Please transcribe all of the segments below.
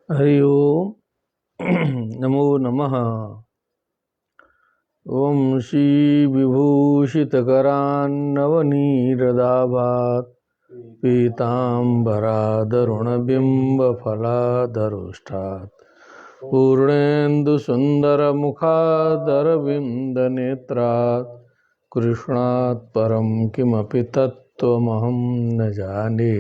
हरि ओम। नमो नमः। ओम श्री विभूषितकरान्नवनीरदाभात् पीताम्बरादरुणबिम्बफलाधरोष्ठात् पूर्णेन्दुसुन्दरमुखादरविन्दनेत्रात् कृष्णात् परं किमपि तत्त्वमहं न जाने।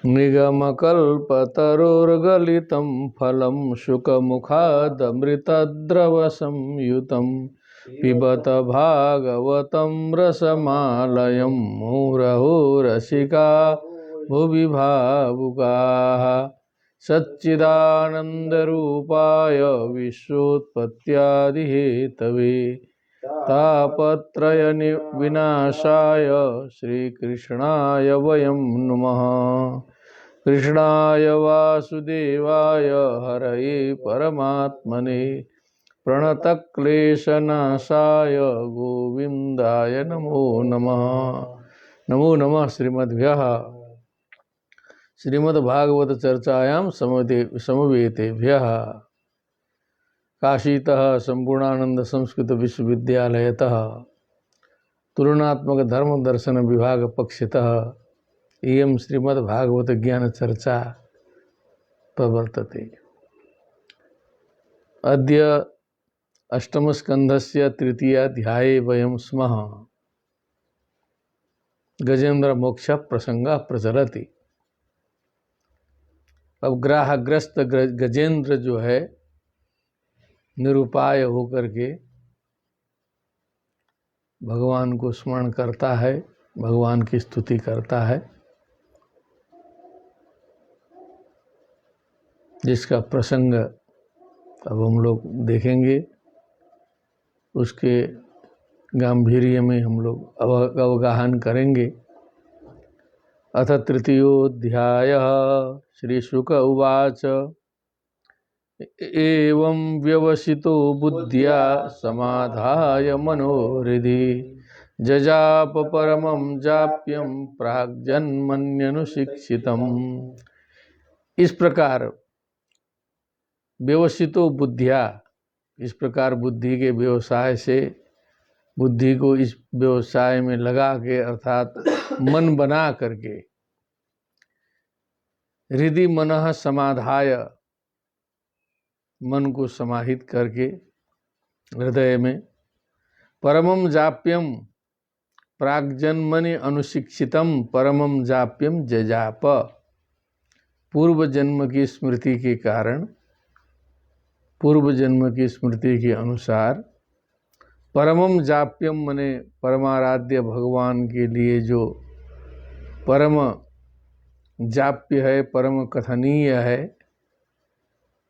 निगमकल्पतरोर्गलितं फलं शुकमुखादमृतद्रवसंयुतं पिबत भागवतं रसमालयं मुहुरहो रसिका भुवि भावुकाः। सच्चिदानन्दरूपाय विश्वोत्पत्त्यादिहेतवे तापत्रयविनाशाय श्रीकृष्णाय वयं नुमः। कृष्णाय वासुदेवाय हरये परमात्मने प्रणतक्लेशनाशाय गोविन्दाय नमो नमः। नमो नमः श्रीमद्भ्यः श्रीमद्भागवत चर्चायां समवेतेभ्यः। काशीतः संपूर्णानंद संस्कृत विश्वविद्यालयतः तुलनात्मक धर्म दर्शन विभाग पक्षतः इयं श्रीमद्भागवत ज्ञान चर्चा प्रवर्तते। अद्य अष्टमस्कन्धस्य तृतीयाध्याये वयं स्मः। गजेंद्र मोक्ष प्रसंग प्रचलति। अब ग्राहग्रस्त गजेंद्र जो है निरुपाय होकर के भगवान को स्मरण करता है, भगवान की स्तुति करता है, जिसका प्रसंग अब हम लोग देखेंगे। उसके गांभीर्य में हम लोग अवगाहन करेंगे। अथ तृतीयोऽध्यायः। श्री शुक उवाच एवं व्यवसितो बुद्ध्या समाधाय मनोहृदि जजाप परमं जाप्यं प्राग्जन्मन्यनुशिक्षितम्। इस प्रकार व्यवसितो बुद्धिया, इस प्रकार बुद्धि के व्यवसाय से, बुद्धि को इस व्यवसाय में लगा के अर्थात मन बना करके, हृदि मनः समाधाय, मन को समाहित करके हृदय में, परमं जाप्यम प्राग्जन्मनि अनुशिक्षितम परमं जाप्यम जजाप, पूर्व जन्म की स्मृति के कारण, पूर्व जन्म की स्मृति के अनुसार परमं जाप्यम मने परमाराध्य भगवान के लिए जो परम जाप्य है, परम कथनीय है,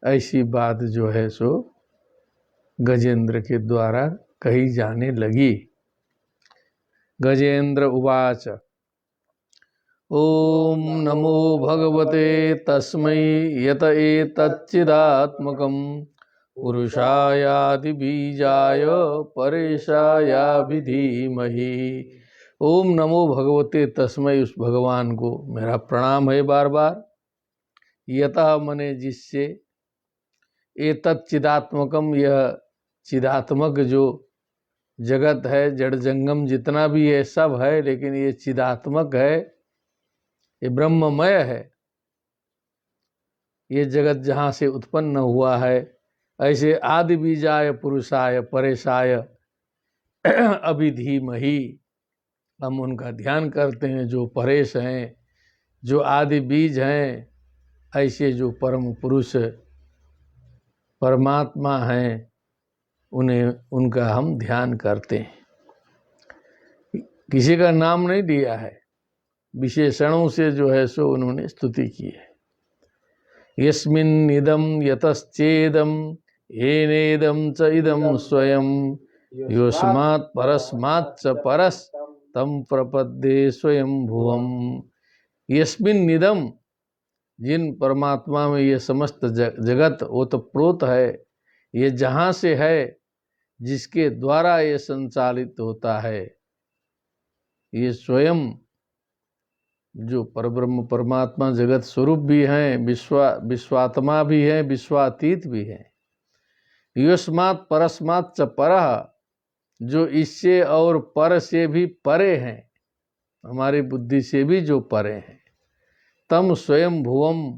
ऐसी बात जो है सो गजेंद्र के द्वारा कही जाने लगी। गजेंद्र उवाच ओम नमो भगवते तस्मै यत एतच्चिदात्मकं पुरुषायादि बीजाय परेशायाभि धीमहि। ओम नमो भगवते तस्मै, उस भगवान को मेरा प्रणाम है बार बार। यतः मने जिससे, एतत् चिदात्मकम, यह चिदात्मक जो जगत है, जड़ जंगम जितना भी है सब है, लेकिन ये चिदात्मक है, ये ब्रह्ममय है। ये जगत जहाँ से उत्पन्न हुआ है, ऐसे आदि बीजाय पुरुषाय परेशाय अभिधीमहि, हम उनका ध्यान करते हैं जो परेश हैं, जो आदि बीज हैं, ऐसे जो परम पुरुष परमात्मा हैं, उन्हें, उनका हम ध्यान करते हैं। किसी का नाम नहीं दिया है, विशेषणों से जो है सो उन्होंने स्तुति की है। यस्मिन् इदं यतश्चेदं येनेदं च इदं स्वयं योस्मात् परस्मात् च परस् तं प्रपद्ये स्वयं भुवम्। यस्मिन् इदं, जिन परमात्मा में ये समस्त जगत ओतप्रोत है, ये जहाँ से है, जिसके द्वारा ये संचालित होता है, ये स्वयं जो परब्रह्म परमात्मा जगत स्वरूप भी हैं, विश्वात्मा भी हैं, विश्वातीत भी हैं। युष्मात् परस्मात् च परः, जो इससे और पर से भी परे हैं, हमारी बुद्धि से भी जो परे हैं। तम स्वयं भुवम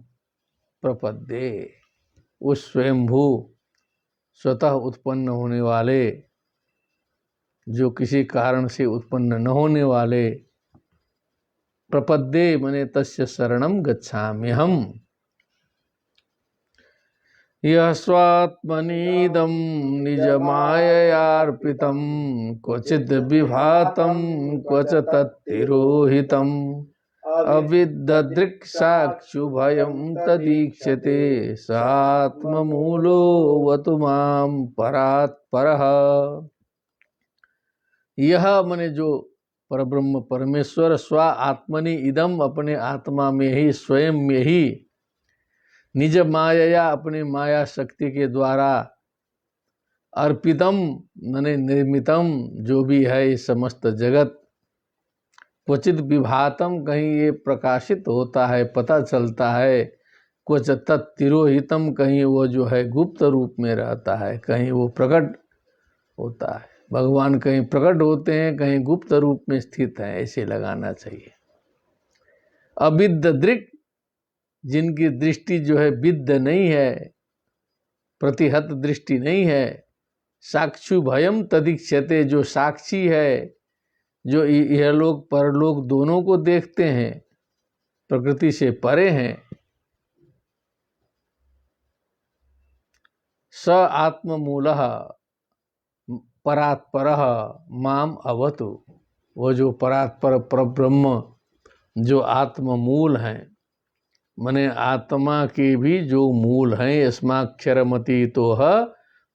प्रपद्ये, उस स्वयंभू स्वतः उत्पन्न होने वाले, जो किसी कारण से उत्पन्न न होने वाले, प्रपद्ये मने तस्य शरणं गच्छाम्यहम्। यः स्वात्मनीदं निजमाययार्पितं, क्वचिद् विभातं क्वच तत्तिरोहितम्, अविद्ददृक्साक्षुभयं तदीक्ष्यते, स आत्ममूलो वतु मां परात् परः। यह मने जो परब्रह्म परमेश्वर स्व आत्मनि इदम, अपने आत्मा में ही, स्वयं में ही, निज माया, अपने माया शक्ति के द्वारा, अर्पितम मने निर्मितम, जो भी है ये समस्त जगत, क्वचित विभातम, कहीं ये प्रकाशित होता है, पता चलता है, क्वच तत्तिरोहितम, कहीं वो जो है गुप्त रूप में रहता है, कहीं वो प्रकट होता है। भगवान कहीं प्रकट होते हैं, कहीं गुप्त रूप में स्थित हैं, ऐसे लगाना चाहिए। अविद्द दृक्, जिनकी दृष्टि जो है विद्ध नहीं है, प्रतिहत दृष्टि नहीं है। साक्षु भयम तदीक्ष्यते, जो साक्षी है, जो यह लोग परलोक दोनों को देखते हैं, प्रकृति से परे हैं। स आत्ममूलः परात्परः माम अवतु, वो जो परात्पर परब्रह्म, जो आत्ममूल हैं, मने आत्मा के भी जो मूल हैं, यस्माक्षरमतीतोह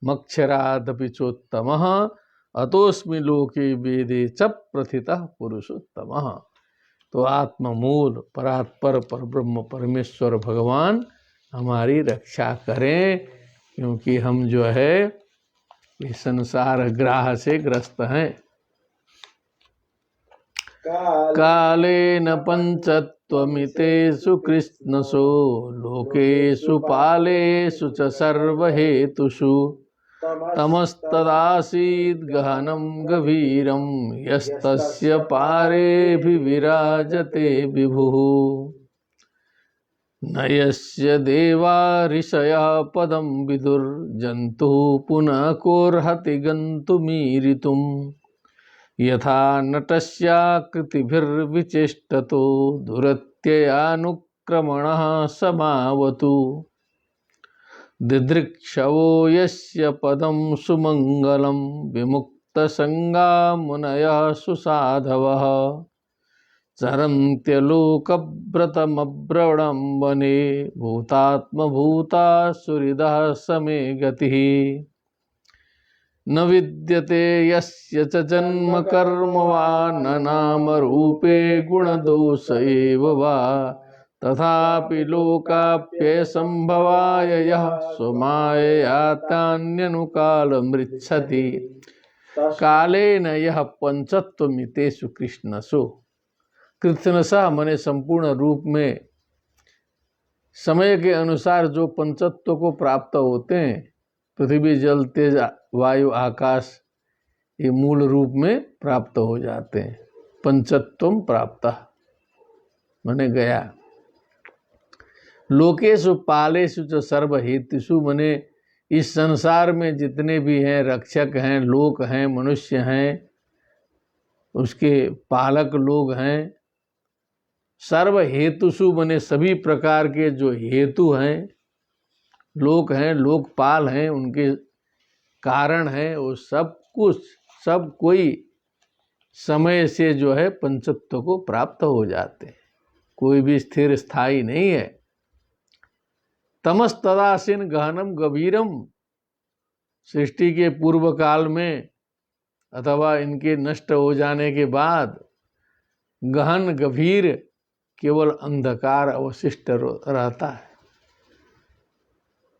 मक्षरादपि चोत्तमः, अतोस्मि लोके वेदे च प्रथितः पुरुषोत्तमः। तो आत्ममूल परात्पर परब्रह्म परमेश्वर भगवान हमारी रक्षा करें, क्योंकि हम जो है इस संसार ग्राह से ग्रस्त हैं। कालेन पंचत्वमितेषु कृष्णसु, लोकेषु पालेषु च सर्वहेतुषु, तमस्तदासीद् गहनं गभीरं, यस्तस्य पारेऽभिविराजते विभुः। न यस्य देवा ऋषयः पदं विदुर्जन्तुः, पुनः कोऽर्हति गन्तुमीरितुम्, यथा नटस्याकृतिभिर्विचेष्टतो, दुरत्ययानुक्रमणः समावतु। दिदृक्षवो यस्य पदं सुमङ्गलं, विमुक्तसङ्गा मुनयः सुसाधवः, चरन्त्यलोकव्रतमब्रवणं वने, भूतात्मभूता सुहृदः समे गतिः। न विद्यते यस्य च जन्म कर्म वा, न नाम रूपे गुणदोष एव वा, तथापि लोकाप्यसंभवाय यः स्वमायया तान्यनुकालमृच्छति। कालेन यः पंचत्वमितेषु कृष्णसु, कृष्णसा मने संपूर्ण रूप में समय के अनुसार जो पंचत्व को प्राप्त होते हैं, पृथ्वी जल तेज वायु आकाश, ये मूल रूप में प्राप्त हो जाते हैं। पंचत्वम प्राप्त मने गया। लोकेषु पालेषु च सर्वहेतुषु, मने इस संसार में जितने भी हैं, रक्षक हैं, लोक हैं, मनुष्य हैं, उसके पालक लोग हैं। सर्व हेतुषु मने सभी प्रकार के जो हेतु हैं, लोक हैं, लोकपाल हैं, उनके कारण हैं, वो सब कुछ, सब कोई समय से जो है पंचत्व को प्राप्त हो जाते हैं। कोई भी स्थिर स्थायी नहीं है। तमस्तदासीन गहनम गभीरम, सृष्टि के पूर्व काल में अथवा इनके नष्ट हो जाने के बाद गहन गभीर केवल अंधकार अवशिष्ट रहता है।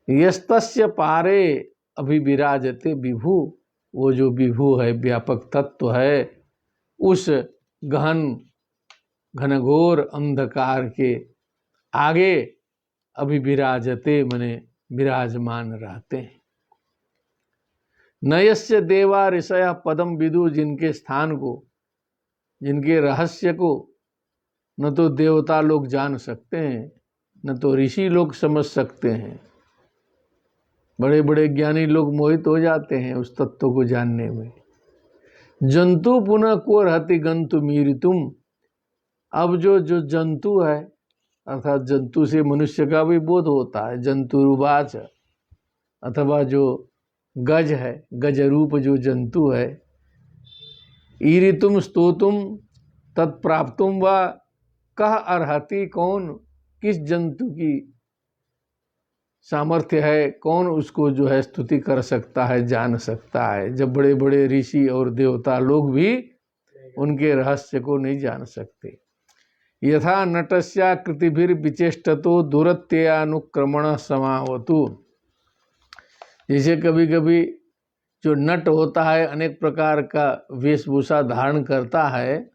यस्तस्य पारे अभिविराजते विभु, वो जो विभु है, व्यापक तत्व है, उस गहन घनघोर अंधकार के आगे अभी विराजते मने विराजमान रहते हैं। नयस्य देवा ऋषय पदम विदु, जिनके स्थान को, जिनके रहस्य को न तो देवता लोग जान सकते हैं, न तो ऋषि लोग समझ सकते हैं। बड़े बड़े ज्ञानी लोग मोहित हो जाते हैं उस तत्व को जानने में। जंतु पुनः को रहती गंतु मीरितुम, अब जो जंतु है, अर्थात जंतु से मनुष्य का भी बोध होता है, जंतुरुवाच, अथवा जो गज है, गज रूप जो जंतु है, ईरितुम स्तोतुम तत्प्राप्तुम व कह अर्हति, कौन किस जंतु की सामर्थ्य है, कौन उसको जो है स्तुति कर सकता है, जान सकता है, जब बड़े बड़े ऋषि और देवता लोग भी उनके रहस्य को नहीं जान सकते। यथा नटस्या कृतिभिर विचेष्टतो दुरत्यनुक्रमण समावतु, जैसे कभी कभी जो नट होता है अनेक प्रकार का वेशभूषा धारण करता है,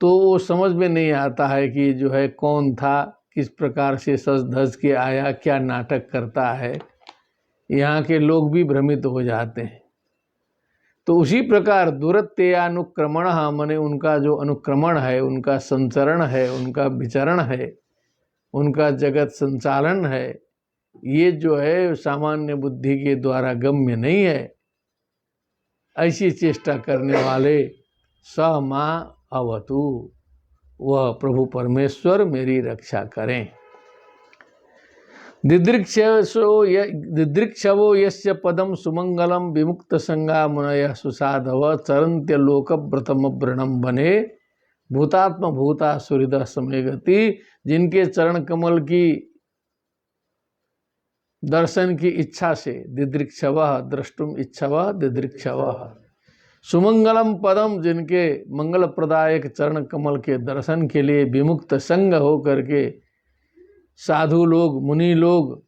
तो वो समझ में नहीं आता है कि जो है कौन था, किस प्रकार से सज धज के आया, क्या नाटक करता है। यहाँ के लोग भी भ्रमित हो जाते हैं। तो उसी प्रकार दुरत्यनुक्रमण माने उनका जो अनुक्रमण है, उनका संचरण है, उनका विचरण है, उनका जगत संचालन है, ये जो है सामान्य बुद्धि के द्वारा गम्य नहीं है। ऐसी चेष्टा करने वाले स मां अवतु, वह प्रभु परमेश्वर मेरी रक्षा करें। दिदृक्षवो यस्य पदम सुमंगलम विमुक्त संगा मुनय सुसाधव चरंत्य लोकव्रतम व्रणम बने भूतात्म भूता सुहृद समय गति, जिनके चरण कमल की दर्शन की इच्छा से, दिदृक्षव द्रष्टुम इच्छव दिदृक्षव, सुमंगलम पदम, जिनके मंगल प्रदायक चरण कमल के दर्शन के लिए विमुक्त संग हो करके साधु लोग, मुनि लोग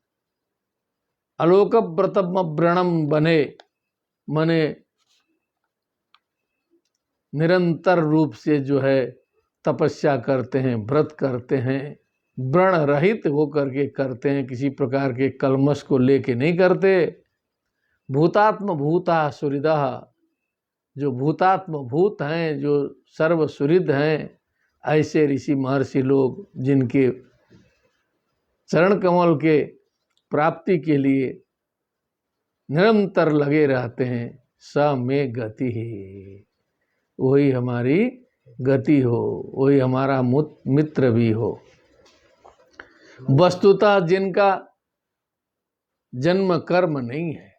अलोक व्रतम व्रणम बने, मने निरंतर रूप से जो है तपस्या करते हैं, व्रत करते हैं, व्रण रहित होकर के करते हैं, किसी प्रकार के कलमश को लेके नहीं करते। भूतात्म भूता सुहृदा, जो भूतात्म भूत हैं, जो सर्व सुहृद हैं, ऐसे ऋषि महर्षि लोग जिनके चरण कमल के प्राप्ति के लिए निरंतर लगे रहते हैं, स में गति है, वही हमारी गति हो, वही हमारा मित्र भी हो। वस्तुतः जिनका जन्म कर्म नहीं है,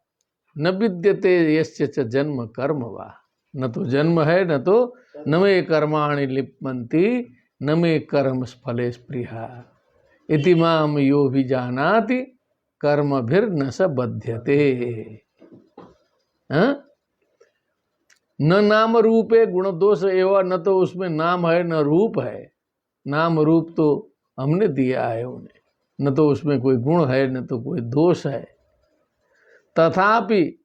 न विद्यते यस्य च जन्म कर्म वा, न तो जन्म है, न तो न मे कर्माणि लिप्यन्ति न मे कर्म फले स्पृहा इति माम यो भी जानाति कर्मभिर्न स बध्यते। न नाम रूपे गुण दोष एवं, न तो उसमें नाम है न रूप है। नाम रूप तो हमने दिया है उन्हें, न तो उसमें कोई गुण है न तो कोई दोष है। तथापि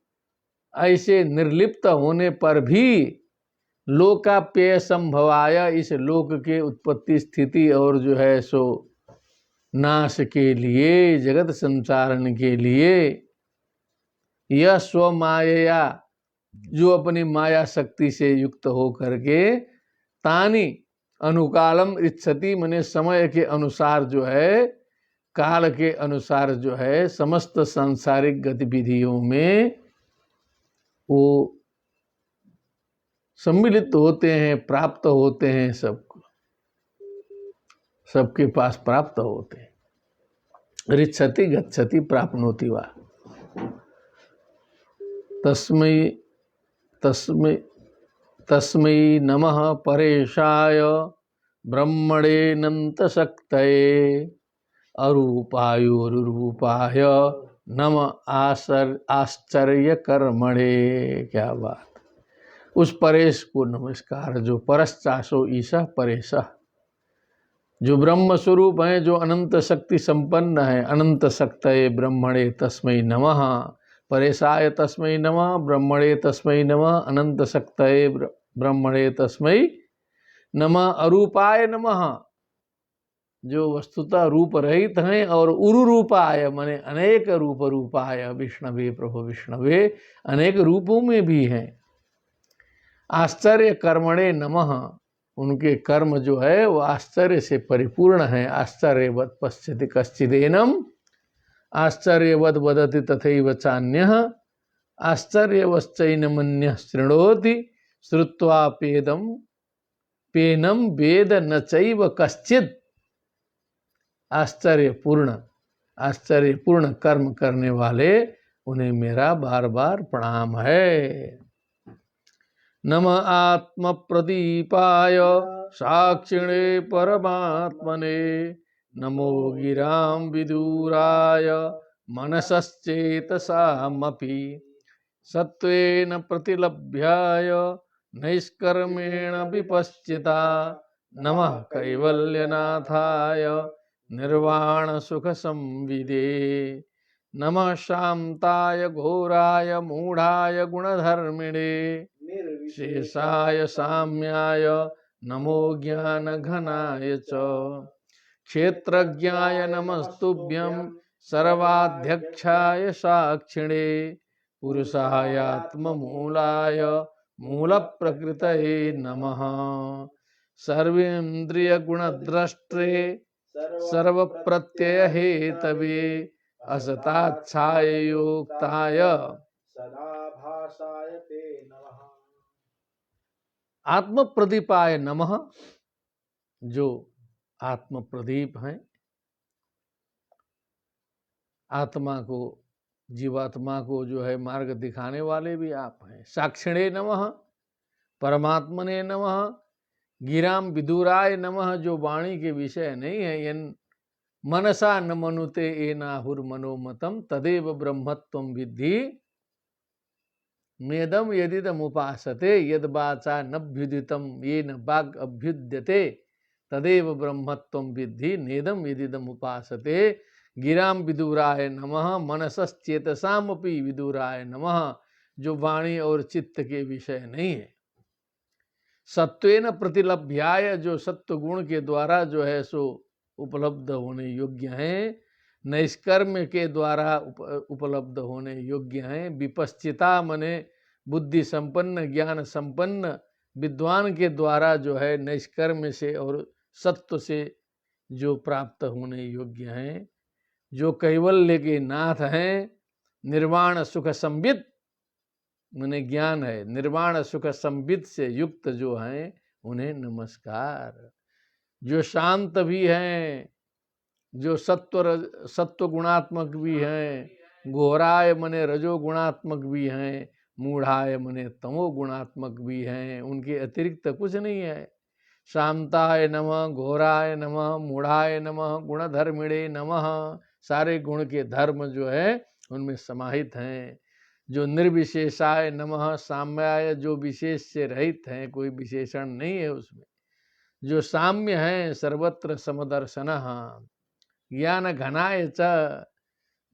ऐसे निर्लिप्त होने पर भी लोकाप्यय संभवाय, इस लोक के उत्पत्ति स्थिति और जो है सो नाश के लिए, जगत संचारण के लिए, यह स्वमाया, जो अपनी माया शक्ति से युक्त हो करके, तानी अनुकालम इच्छति, मने समय के अनुसार जो है, काल के अनुसार जो है समस्त सांसारिक गतिविधियों में वो सम्मिलित होते हैं, प्राप्त होते हैं, सबके पास प्राप्त होते हैं। रिच्छति गच्छति प्राप्नोति वा, तस्मै तस्मै तस्मै नमः परेशाय ब्रह्मणेऽनंत शक्तये अरूपायोरुरूपाय नम आश्चर्य कर्मणे। क्या बात, उस परेश को नमस्कार, जो परश्चासो ईशा परेश, जो ब्रह्म स्वरूप हैं, जो अनंत शक्ति संपन्न है। अनंत शक्तये ब्रह्मणे तस्मै नमः, परेशाय तस्मै नमः, ब्रह्मणे तस्मै नमः, अनंत शक्तये ब्रह्मणे तस्मै नमः अरूपाय नमः, जो वस्तुतः रूप रहित हैं, और उरुरूपाय माने अनेक रूप रूपाय विष्णवे प्रभु विष्णवे, अनेक रूपों में भी हैं। आश्चर्य कर्मणे नमः, उनके कर्म जो है वो आश्चर्य से परिपूर्ण है। आश्चर्यवत् पश्यति कश्चिदेनम, आश्चर्यवत् वदति तथैव चान्यः, आश्चर्यवश्चैनमन्यः शृणोति, श्रुत्वा पेनम वेद न चैव कश्चित्। आश्चर्यपूर्ण कर्म करने वाले, उन्हें मेरा बार बार प्रणाम है। नमः आत्म प्रदीपाय साक्षिणे परमात्मने, नमो गिरां विदूराय मनसश्चेतसामपि, सत्त्वेन प्रतिलभ्याय नैष्कर्मेण विपश्चिता, नमः कैवल्यनाथाय निर्वाण सुख संविदे, नमः शांताय घोराय मूढ़ाय गुणधर्मिणे, शेषाय साम्याय नमो ज्ञान घनाय च, क्षेत्रज्ञाय नमस्तुभ्यं सर्वाध्यक्षाय साक्षिणे, पुरुषाय आत्ममूलाय मूल प्रकृतये नमः, सर्वेन्द्रिय गुणद्रष्ट्रे सर्व प्रत्यय हेतवे, असताच्छाय योक्ताय सदाभासाय ते नमः। आत्म प्रदीपाय नमः, जो आत्म प्रदीप हैं, आत्मा को, जीवात्मा को जो है मार्ग दिखाने वाले भी आप हैं। साक्षिणे नमः, परमात्मने नमः, गिराम विदुराय नमः, जो वाणी के विषय नहीं है। यन मनसा न मनुते एनाहुर मनोमतम, तदेव ब्रह्मत्वं विद्धि मेदम यदिदम उपासते, यद वाचा नभ्युदितम येन वाग अभ्युद्यते, तदेव ब्रह्मत्वं विद्धि नेदम यदिदम उपासते। गिराम विदुराय नमः, मनसश्चेतसामपि विदुराय नमः, जो वाणी और चित्त के विषय नहीं है। सत्वेन प्रतिलभ्याय, जो सत्व गुण के द्वारा जो है सो उपलब्ध होने योग्य हैं। नैष्कर्म्य के द्वारा उपलब्ध होने योग्य हैं। विपश्चिता मने बुद्धि संपन्न, ज्ञान संपन्न विद्वान के द्वारा जो है नैष्कर्म्य से और सत्व से जो प्राप्त होने योग्य हैं। जो कैवल्य के नाथ हैं। निर्वाण सुख संवित मने ज्ञान है, निर्वाण सुख संवित से युक्त जो हैं उन्हें नमस्कार। जो शांत भी हैं, जो सत्व गुणात्मक भी हैं, घोराय मने रजो गुणात्मक भी हैं, मूढ़ाय मने तमो गुणात्मक भी हैं, उनके अतिरिक्त कुछ नहीं है। शांताय नमः, घोराय नमः, मूढ़ाय नमः, गुणधर्मिणे नमः, सारे गुण के धर्म जो है उनमें समाहित हैं। जो निर्विशेषाय नमः, साम्याय, जो विशेष से रहित हैं, कोई विशेषण नहीं है उसमें। जो साम्य है, सर्वत्र समदर्शनः। ज्ञान घनाय च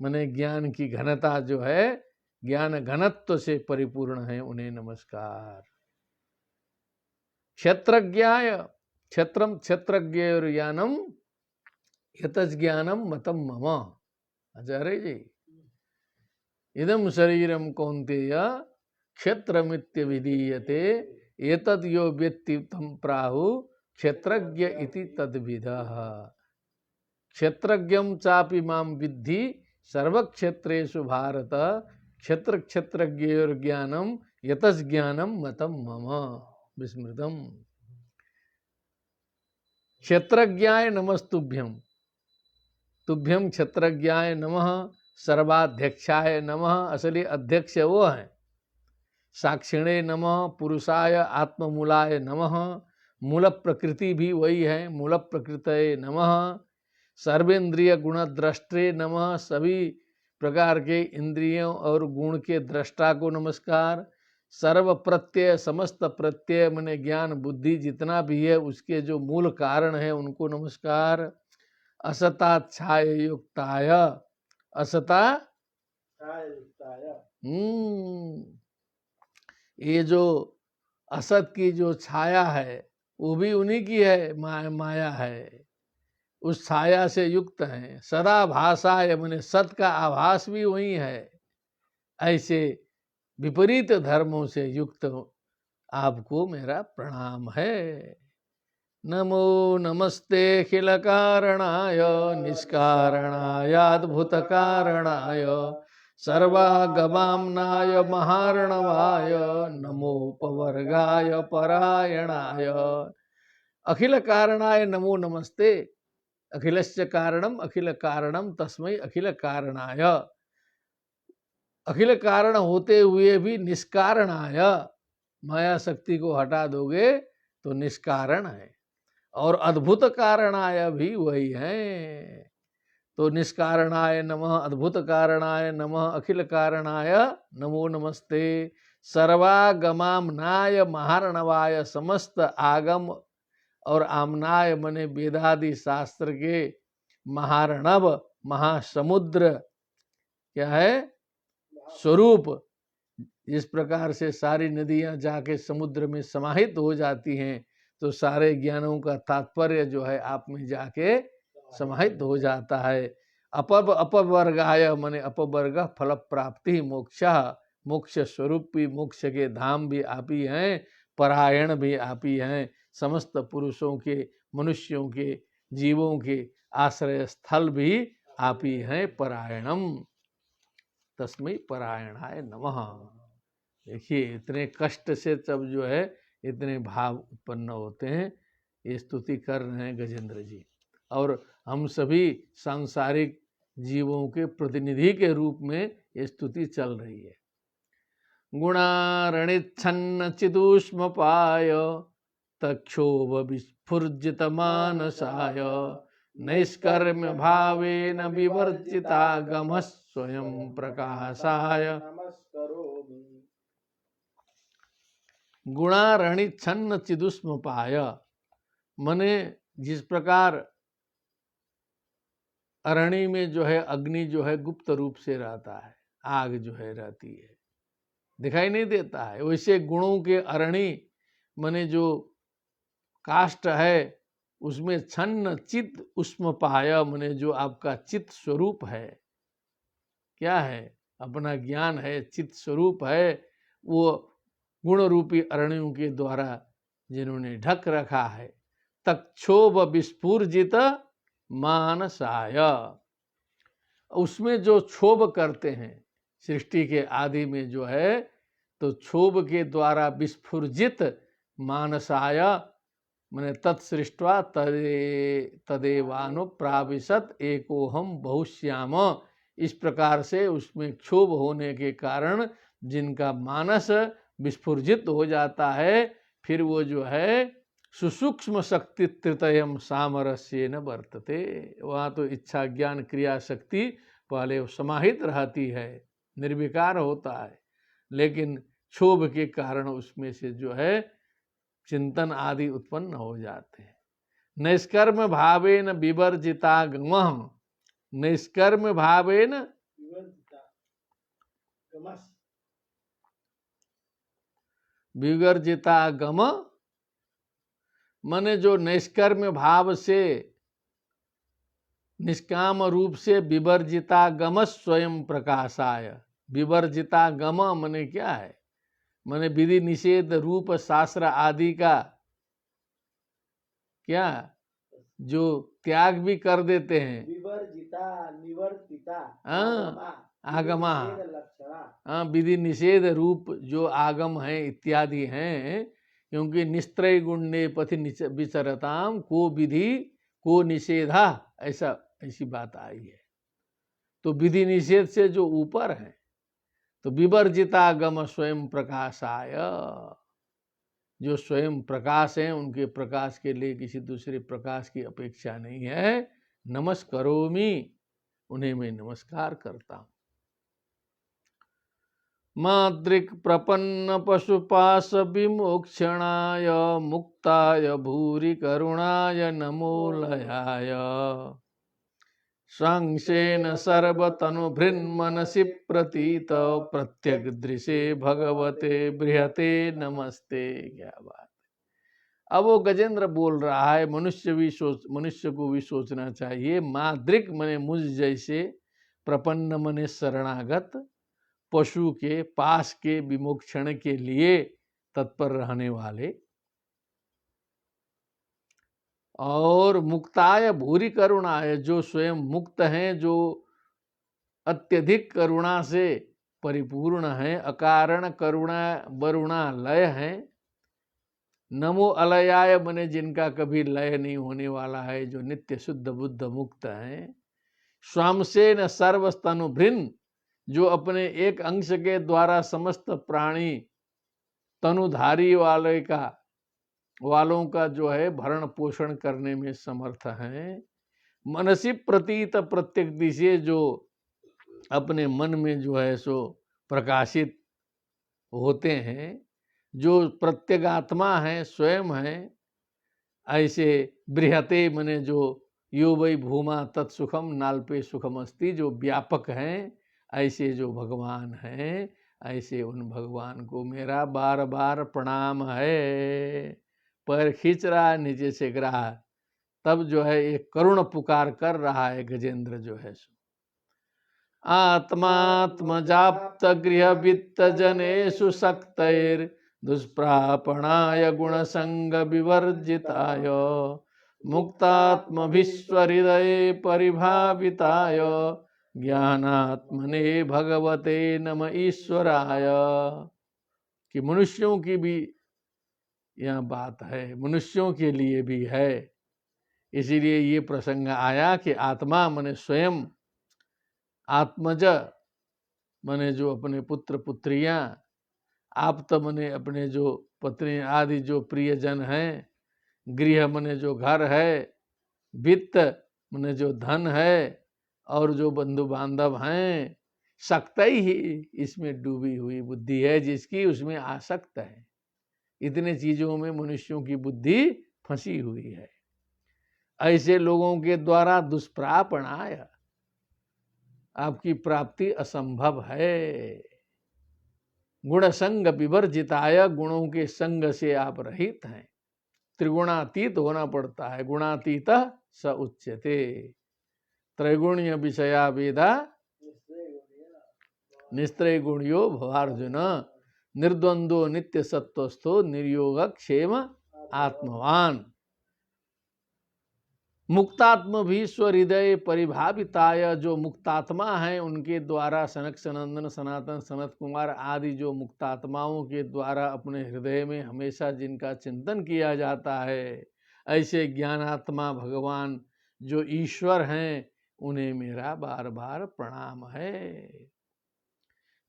मने ज्ञान की घनता जो है, ज्ञान घनत्व से परिपूर्ण है, उन्हें नमस्कार। क्षेत्रज्ञाय, क्षेत्रम क्षेत्रज्ञ ज्ञानम यतज्ञानम मतम मम। आचार्य जी, इदम शरीरम कौन्तेय क्षेत्रमित्य विधीयते, एतद् यो वेत्ति तं प्राहु क्षेत्रज्ञ इति तद्विदः। क्षेत्रज्ञं चापि मां विद्धि सर्वक्षेत्रेषु भारत, क्षेत्र क्षेत्रज्ञयोर्ज्ञानं यतज्ज्ञानं मतं मम विस्मृतम्। क्षेत्रज्ञाय नमस्तुभ्यं, तुभ्यं क्षेत्रज्ञाय नमः, सर्वाध्यक्षाय नमः, असली अध्यक्ष वो हैं। साक्षिणे नमः, पुरुषाय आत्ममूलाय नमः, मूल प्रकृति भी वही है, मूल प्रकृतये नमः। सर्वेंद्रिय गुण द्रष्टे नमः, सभी प्रकार के इंद्रियों और गुण के दृष्टा को नमस्कार। सर्व प्रत्यय, समस्त प्रत्यय मने ज्ञान बुद्धि जितना भी है उसके जो मूल कारण है उनको नमस्कार। असता छाय युक्ताय, असता ये जो असत की जो छाया है वो भी उन्हीं की है, माया है, उस छाया से युक्त है। सदा भाषाय मने सत का आभास भी वही है। ऐसे विपरीत धर्मों से युक्त आपको मेरा प्रणाम है। नमो नमस्ते अखिल कारणाय निष्कारणाय अद्भुत कारणाय सर्वागमाम्नाय महार्णवाय नमोपवर्गाय परायणाय। अखिल कारणाय नमो नमस्ते। अखिलस्य कारणम अखिल कारणम तस्मै अखिल कारणाय। अखिल कारण होते हुए भी निष्कारणाय, माया शक्ति को हटा दोगे तो निष्कारण है। और अद्भुत कारणाय भी वही है। तो निष्कारणाय नमः, अद्भुत कारणाय नमः, अखिल कारणाय नमो नमस्ते। सर्वागमाम्नाय महार्णवाय, समस्त आगम और आम्नाय मने वेदादि शास्त्र के महार्णव, महासमुद्र क्या है? स्वरूप। जिस प्रकार से सारी नदियां जाके समुद्र में समाहित हो जाती हैं, तो सारे ज्ञानों का तात्पर्य जो है आप में जाके समाहित हो जाता है। अपवर्गाय मने अपवर्ग फल प्राप्ति मोक्षा, मोक्ष स्वरूप भी, मोक्ष के धाम भी आप ही हैं, परायण भी आप ही हैं। समस्त पुरुषों के, मनुष्यों के, जीवों के आश्रय स्थल भी आप ही हैं, परायणम। तस्मै परायणाय नमः। देखिए इतने कष्ट से तब जो है इतने भाव उत्पन्न होते हैं। ये स्तुति कर रहे हैं गजेंद्र जी। और हम सभी सांसारिक जीवों के प्रतिनिधि के रूप में ये स्तुति चल रही है। गुणारणिच्छन्न चिदूष्म पाय तक्षोभ विस्फुर्जित मानसाय नैष्कर्म्य भावेन विवर्जिता गमः स्वयं प्रकाशाय। गुणारणिच्छन्न चिदुष्म पाय, मने जिस प्रकार अरणि में जो है अग्नि जो है गुप्त रूप से रहता है, आग जो है रहती है, दिखाई नहीं देता है, वैसे गुणों के अरणि मने जो काष्ठ है उसमें छन्न चित उष्म पाय, मने जो आपका चित स्वरूप है, क्या है? अपना ज्ञान है, चित स्वरूप है, वो गुण रूपी अरणियों के द्वारा जिन्होंने ढक रखा है। तक्षोभ विस्फुर्जित मानसाय, उसमें जो क्षोभ करते हैं सृष्टि के आदि में जो है, तो क्षोभ के द्वारा विस्फुर्जित मानसाय मैंने तत्सृष्ट्वा तदेवानुप्राविशत एकोहम बहुश्याम। इस प्रकार से उसमें क्षोभ होने के कारण जिनका मानस विस्फुर्जित हो जाता है, फिर वो जो है सुसूक्ष्म शक्ति तृतयम सामरस्येन वर्तते। वहाँ तो इच्छा ज्ञान क्रिया शक्ति पहले समाहित रहती है, निर्विकार होता है, लेकिन क्षोभ के कारण उसमें से जो है चिंतन आदि उत्पन्न हो जाते हैं। नैष्कर्म भावेन विवर्जिता गमः, नैष्कर्म भावेन विवर्जिता गम, माने जो निष्कर्म भाव से निष्काम रूप से विवर्जिता गम स्वयं प्रकाशाय। विवर्जिता गम माने क्या है? माने विधि निषेध रूप शास्त्र आदि का क्या जो त्याग भी कर देते हैं। विवर्जिता निवर्तिता आगमा, विधि निषेध रूप जो आगम है इत्यादि हैं, क्योंकि निस्त्रय गुण्य पथि विचरताम को विधि को निषेधा, ऐसी बात आई है। तो विधि निषेध से जो ऊपर है, तो विवर्जिता गम स्वयं प्रकाशाय, जो स्वयं प्रकाश हैं उनके प्रकाश के लिए किसी दूसरे प्रकाश की अपेक्षा नहीं है। नमस्करोमि, उन्हें मैं नमस्कार करता हूँ। माद्रिक प्रपन्न पशुपाश विमोक्षणाय मुक्ताय भूरि करुणाय नमोलयाय संसेन सर्वतनुभृन्मनसि प्रतीत प्रत्यग्दृशे भगवते बृहते नमस्ते। क्या बात है! अब वो गजेंद्र बोल रहा है, मनुष्य को भी सोचना चाहिए। माद्रिक मने मुझ जैसे, प्रपन्न मने शरणागत, पशु के पास के विमोक्षण के लिए तत्पर रहने वाले, और मुक्ताय भूरि करुणाय, जो स्वयं मुक्त हैं, जो अत्यधिक करुणा से परिपूर्ण है, अकारण करुणा वरुणा लय है, नमो अलयाय मने जिनका कभी लय नहीं होने वाला है, जो नित्य शुद्ध बुद्ध मुक्त है, स्वामसेन सर्वस्तनु भृन, जो अपने एक अंश के द्वारा समस्त प्राणी तनुधारी वालों का जो है भरण पोषण करने में समर्थ है, मनसी प्रतीत प्रत्येक दिशे, जो अपने मन में जो है सो प्रकाशित होते हैं, जो प्रत्यगात्मा है, स्वयं है, ऐसे बृहते मने जो यो वै भूमा तत्सुखम नाल्पे सुखम अस्ति, जो व्यापक हैं, ऐसे जो भगवान हैं, ऐसे उन भगवान को मेरा बार बार प्रणाम है। पैर खींच रहा है नीचे से गिरा, तब जो है एक करुण पुकार कर रहा है गजेंद्र जो है सो। आत्मात्मजाप्त गृह वित्त जनेषु शक्तैर दुष्प्रापणाय गुण संग विवर्जिताय, मुक्तात्म विश्व हृदय परिभाविताय, ज्ञानात्मने भगवते नम ईश्वराय। कि मनुष्यों की भी यह बात है, मनुष्यों के लिए भी है, इसीलिए ये प्रसंग आया कि आत्मा मने स्वयं, आत्मज मने जो अपने पुत्र पुत्रियां, आप्त मने अपने जो पत्नी आदि जो प्रियजन हैं, गृह मने जो घर है, वित्त मने जो धन है, और जो बंधु बांधव हैं, शक्त ही इसमें डूबी हुई बुद्धि है जिसकी, उसमें आसक्त है। इतने चीजों में मनुष्यों की बुद्धि फंसी हुई है। ऐसे लोगों के द्वारा दुष्प्रापणाय, आपकी प्राप्ति असंभव है। गुण संग विवर्जिताय, गुणों के संग से आप रहित हैं। त्रिगुणातीत होना पड़ता है, गुणातीत स उच्यते। त्रैगुण्य विषया वेदा निस्त्रय गुणियो भवार्जुन, निर्द्वंदो नित्य सत्वस्थो निर्योग क्षेम आत्मवान। मुक्तात्म भी स्वहृदय परिभाविताय, जो मुक्तात्मा हैं उनके द्वारा सनक सनंदन सनातन सनत कुमार आदि जो मुक्तात्माओं के द्वारा अपने हृदय में हमेशा जिनका चिंतन किया जाता है, ऐसे ज्ञानात्मा भगवान जो ईश्वर हैं, उन्हें मेरा बार बार प्रणाम है।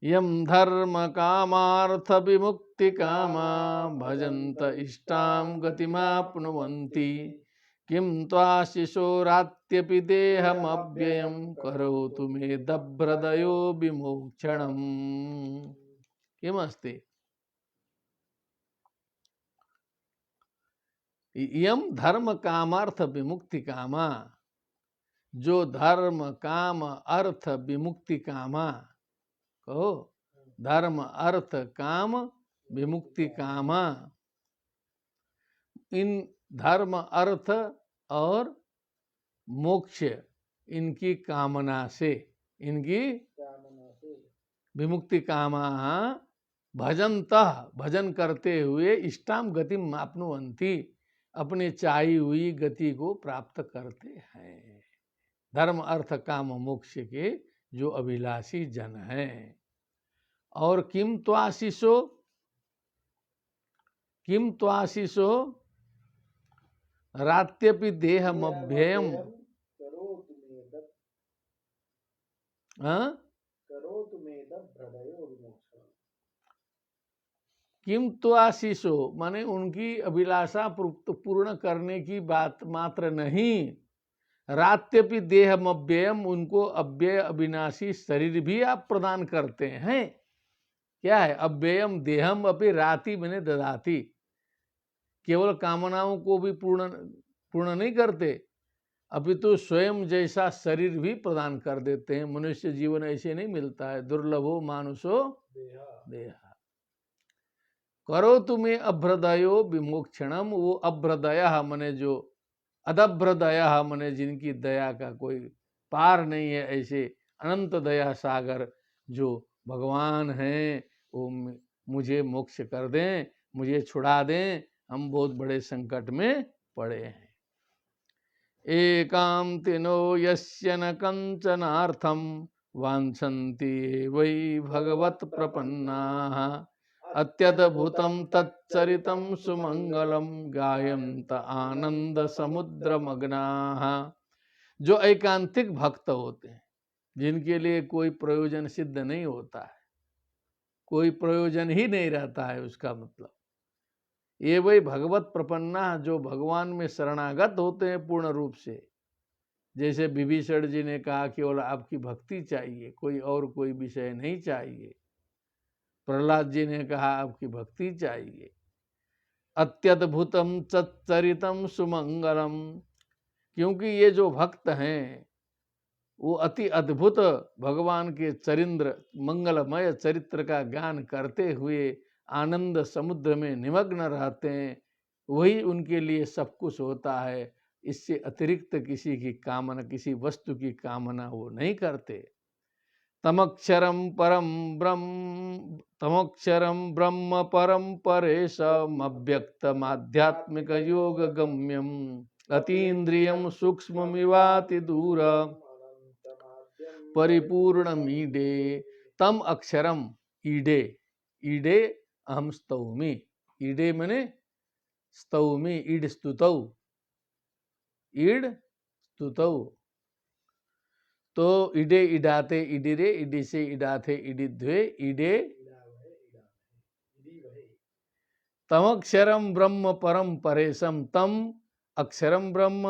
यम धर्म कामार्थ विमुक्ति कामा, भजंत इष्टाम गतिमाप्नुवन्ति, किम त्वाशिशोरात्यपि देहमव्ययम्, करोतु मे दभ्रदयो विमोक्षणम्। किमस्ति? यम धर्म कामार्थ विमुक्ति कामा, जो धर्म काम अर्थ विमुक्ति कामा, कहो धर्म अर्थ काम विमुक्ति कामा, इन धर्म अर्थ और मोक्ष इनकी कामना से, इनकी विमुक्ति कामा, भजनतः भजन करते हुए, इष्टाम गतिम आप्नुवन्ति, अपने चाही हुई गति को प्राप्त करते हैं। धर्म अर्थ काम मोक्ष के जो अभिलाषी जन हैं। और किम त्वाशिषो रात्यपि देहमभ्ययम्, किम त्वाशिषो माने उनकी अभिलाषा पूर्ण करने की बात मात्र नहीं, रात्यपि देहमव्ययम्, उनको अव्यय अविनाशी शरीर भी आप प्रदान करते हैं। क्या है? अव्ययम देहम अपि राति मैंने ददाती, केवल कामनाओं को भी पूर्ण नहीं करते, अभी तो स्वयं जैसा शरीर भी प्रदान कर देते हैं। मनुष्य जीवन ऐसे नहीं मिलता है, दुर्लभो मानुषो देहा। करो तुम्हें अभ्रदयो विमोक्षणम, वो अभ्रदया मने जो अदभ्रदया मने जिनकी दया का कोई पार नहीं है, ऐसे अनंत दया सागर जो भगवान हैं, वो मुझे मोक्ष कर दें, मुझे छुड़ा दें, हम बहुत बड़े संकट में पड़े हैं। एकांतिनो यस्य न कंचनार्थम वांछन्ति वै भगवत प्रपन्नाः अत्यद्भुतं तच्चरितं सुमंगलम गायन्त आनंद समुद्रमग्नाः। जो एकांतिक भक्त होते हैं, जिनके लिए कोई प्रयोजन सिद्ध नहीं होता है, कोई प्रयोजन ही नहीं रहता है, उसका मतलब ये वही भगवत प्रपन्ना, जो भगवान में शरणागत होते हैं पूर्ण रूप से। जैसे विभीषण जी ने कहा केवल आपकी भक्ति चाहिए, कोई और कोई विषय नहीं चाहिए। प्रहलाद जी ने कहा आपकी भक्ति चाहिए। अत्यद्भुतम चरितम सुमंगलम, क्योंकि ये जो भक्त हैं वो अति अद्भुत भगवान के चरित्र मंगलमय चरित्र का ज्ञान करते हुए आनंद समुद्र में निमग्न रहते हैं, वही उनके लिए सब कुछ होता है। इससे अतिरिक्त किसी की कामना, किसी वस्तु की कामना वो नहीं करते। तमक्षरम ब्रह्म परम परेशम अव्यक्तम आध्यात्मिक योग गम्यम अतीन्द्रियम सूक्ष्ममिवाति दूर परिपूर्णमीडे। तम अक्षरम, ईडे, ईडे अहम स्तौमि, ईडे मने स्तौमि, ईड स्तुतौ, ईड स्तुतौ। तो ईडे इडाते इडिरे, इडिसे इडाथे इडिद्वे, ईडे तमक्षरम ब्रह्म परम परेशम, तम अक्षरम ब्रह्म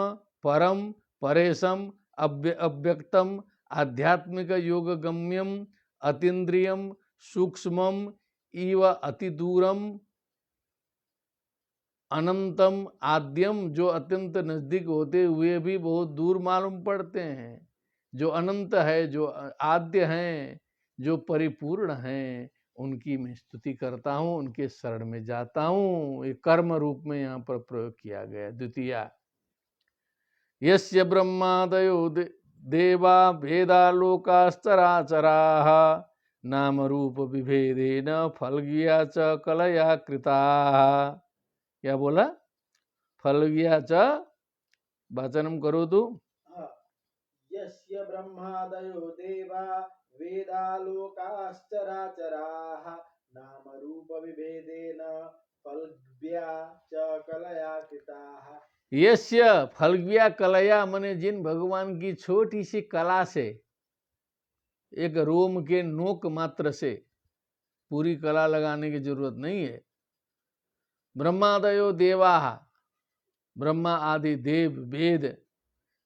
परम परेशम अव्यक्तम आध्यात्मिक योग गम्यम अतीन्द्रियम सूक्ष्मम इव अतिदूरम अनंतम आद्यम, जो अत्यंत नजदीक होते हुए भी बहुत दूर मालूम पड़ते हैं, जो अनंत है, जो आद्य हैं, जो परिपूर्ण हैं, उनकी मैं स्तुति करता हूँ, उनके शरण में जाता हूँ। ये कर्म रूप में यहाँ पर प्रयोग किया गया। द्वितीया, यस्य ब्रह्मादयो देवा भेदा लोकास्तराचराः नाम रूप विभेदेन फलगिया च कलया कृताः। क्या बोला? फलगिया च, वाचनम करो तू। यस्य ब्रह्मादयो देवा वेदा लोकाश्चराचराः नाम रूप विभेदेन फलग्या च कलया कृताः। यस्य फलगिया कलया मने जिन भगवान की छोटी सी कला से, एक रोम के नोक मात्र से, पूरी कला लगाने की जरूरत नहीं है। ब्रह्मादयो देवा, ब्रह्मा आदि देव, वेद,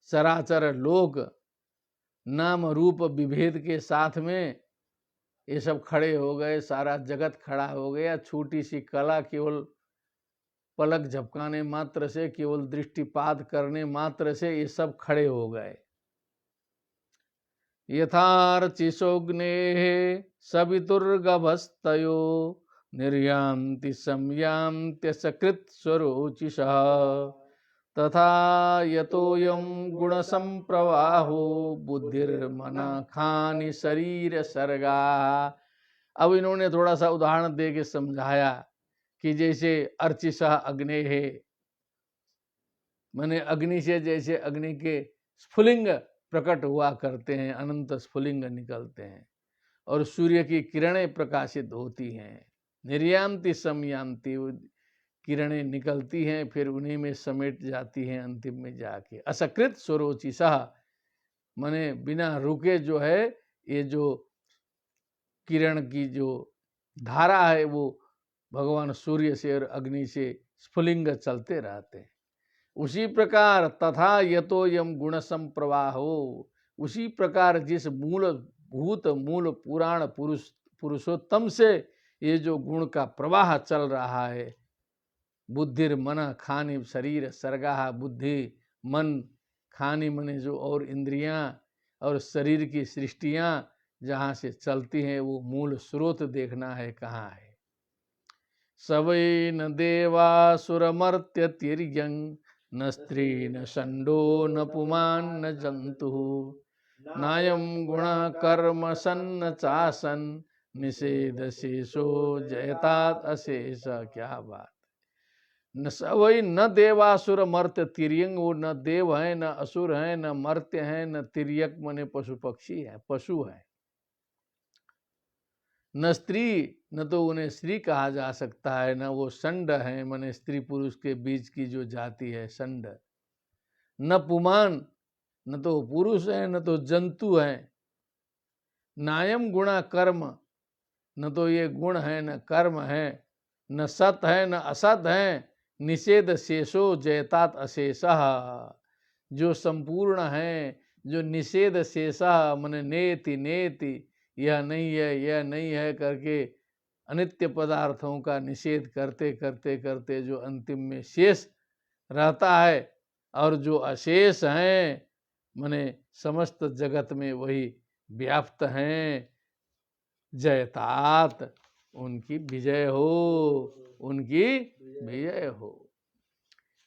चराचर लोक, नाम रूप विभेद के साथ में ये सब खड़े हो गए, सारा जगत खड़ा हो गया। छोटी सी कला, केवल पलक झपकाने मात्र से, केवल दृष्टिपात करने मात्र से ये सब खड़े हो गए। यथार्चिषोग्नेः सवितुर्गभस्तयो निर्यान्ति संयान्त्य सकृत स्वरोचिषः तथा यतोऽयं गुणसंप्रवाहो बुद्धिर्मन खानि शरीर सर्गा। अब इन्होंने थोड़ा सा उदाहरण दे के समझाया कि जैसे अर्चिषः अग्ने है, माने अग्नि से जैसे अग्नि के स्फुलिंग प्रकट हुआ करते हैं, अनंत स्फुलिंग निकलते हैं, और सूर्य की किरणें प्रकाशित होती हैं। निर्यान्ति समयान्ति, किरणें निकलती हैं, फिर उन्हीं में समेट जाती हैं अंतिम में जाके। असकृत स्वरोचिषः माने बिना रुके जो है, ये जो किरण की जो धारा है वो भगवान सूर्य से और अग्नि से स्फुलिंग चलते रहते हैं। उसी प्रकार तथा यतोऽयं गुण संप्रवाहो, उसी प्रकार जिस मूल भूत मूल पुराण पुरुषोत्तम से ये जो गुण का प्रवाह चल रहा है, बुद्धिर मन खानि शरीर सर्गा, बुद्धि मन खानि मने जो और इंद्रियां और शरीर की सृष्टियां जहाँ से चलती हैं, वो मूल स्रोत देखना है कहाँ है। स वै न देवासुरमर्त्यतिर्यं न स्त्री न षण्डो न पुमान् न जन्तुः नायं गुणः कर्म सन्न चासन निषेध शेषो जयतात् अशेष। क्या बात। न स वही न देवासुर मर्त्य तिर्यंग, वो न देव है न असुर है न मर्त्य है न तिर्यक मने पशु पक्षी है, पशु है। न स्त्री, न तो उन्हें स्त्री कहा जा सकता है, न वो षंड है मने स्त्री पुरुष के बीच की जो जाति है षंड। न पुमान, न तो पुरुष है न तो जंतु है। नायम गुणा कर्म, न तो ये गुण है न कर्म है। न सत है न असत है। निषेध शेषो जयतात अशेषः, जो संपूर्ण है, जो निषेध शेषः मन नेति नेति, यह नहीं है यह नहीं है करके अनित्य पदार्थों का निषेध करते करते करते जो अंतिम में शेष रहता है, और जो अशेष हैं मने समस्त जगत में वही व्याप्त हैं। जयतात, उनकी विजय हो, उनकी विजय हो।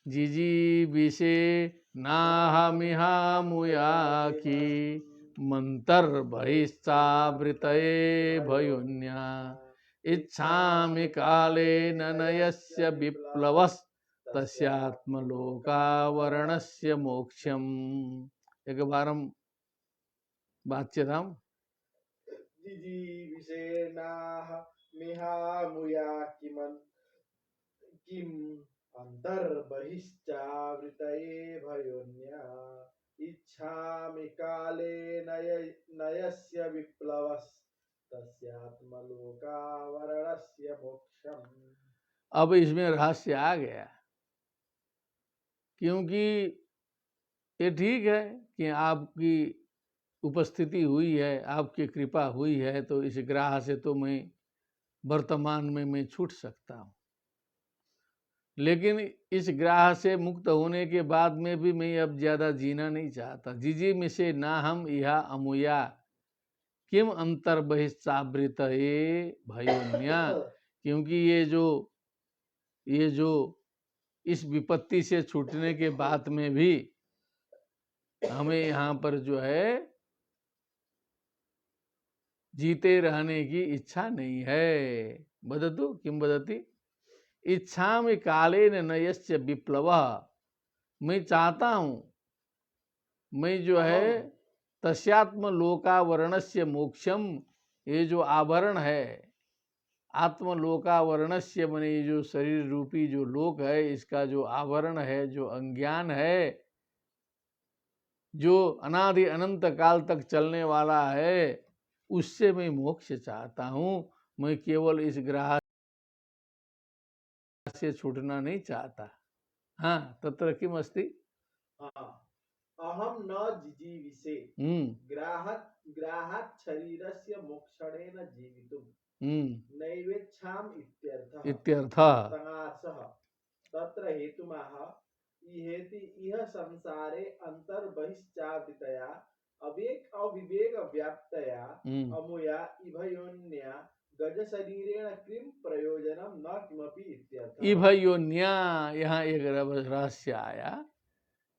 जिजी विषे नाहमिहा मुयाखी मंतर बहिश्चावृतये भयोन्या इच्छामि काले नयस्य विप्लवस् तस्यात्मलोकावरणस्य मोक्षम। एक बार हम वाच्यताम जिजीविषेणाः मिहामुया किम अन्तर्बहिश्चावृतये भयोन्या इच्छामि काले नयस्य विप्लवस् तस्यात्मलोकावरणस्य मोक्षम्। अब इसमें रहस्य आ गया, क्योंकि ये ठीक है कि आपकी उपस्थिति हुई है, आपकी कृपा हुई है, तो इस ग्राह से तो मैं वर्तमान में मैं छूट सकता हूँ, लेकिन इस ग्राह से मुक्त होने के बाद में भी मैं अब ज्यादा जीना नहीं चाहता। जिजी मिसे ना हम इहा अमुया किम अंतर बहिश्चावृत भयोन्या, क्योंकि ये जो इस विपत्ति से छूटने के बाद में भी हमें यहाँ पर जो है जीते रहने की इच्छा नहीं है। बदतु किम बदती इच्छा में काले नयस्य विप्लव, मैं चाहता हूं, मैं जो है तस्यात्म लोकावरणस्य मोक्षम, ये जो आभरण है आत्मलोकावरणस्य मने ये जो शरीर रूपी जो लोक है, इसका जो आवरण है, जो अज्ञान है, जो अनादि अनंत काल तक चलने वाला है, उससे मैं मोक्ष चाहता हूं। मैं केवल इस ग्रह से छूटना नहीं चाहता। हाँ, तत्र किम अस्ति? अहम न जिजीविषे ग्राहात् शरीरस्य मोक्षणेन जीवितुम् नैवेच्छाम इत्यर्थः। तत्र हेतुमः इहेति इह संसारे अंतर्बहिश्चावृतया अविवेक व्याप्तया अमुया इभयोन्या गज शरीरेण किम प्रयोजनम न किमपि इत्यर्थः। इभयोन्या, यहाँ एक रहस्य आया।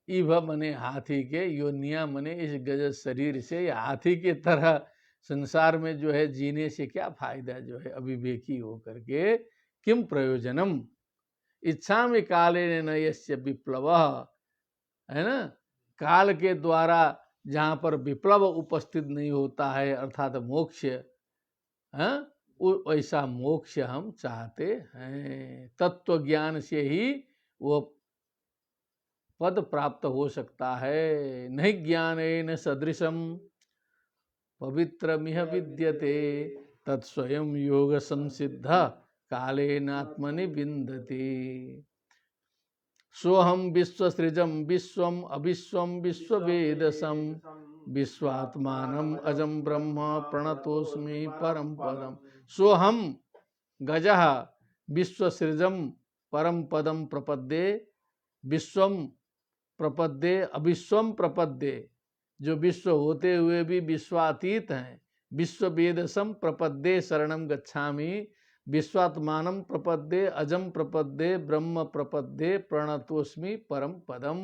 इभ मने हाथी के, योनिया मने इस गज शरीर से, या हाथी के तरह संसार में जो है जीने से क्या फायदा, जो है अविवेकी होकर के। किम प्रयोजनम इच्छा में काले नयस्य विप्लव, है ना, काल के द्वारा जहाँ पर विप्लव उपस्थित नहीं होता है, अर्थात मोक्ष, वैसा मोक्ष हम चाहते हैं। तत्व ज्ञान से ही वो पद प्राप्त हो सकता है। नहीं ज्ञानेन सदृशम पवित्रमिह विद्यते तत्स्वयं योग संसिद्ध कालेनात्मनि विन्दति। सोहम विश्वसृजम विश्वम अविश्वम विश्ववेदसम विश्वात्मानम अजम ब्रह्म प्रणतोस्मि परम पदम। सोहम गजः विश्वसृजम परम पदम प्रपद्ये विश्वम प्रपद्ये अविश्वम प्रपद्ये, जो विश्व होते हुए भी विश्वातीत हैं। विश्व वेदसम प्रपद्ये शरणम गच्छामि, विश्वात्मानं प्रपद्ये अजम प्रपद्ये ब्रह्म प्रपद्ये प्रणतोस्मि परम पदम।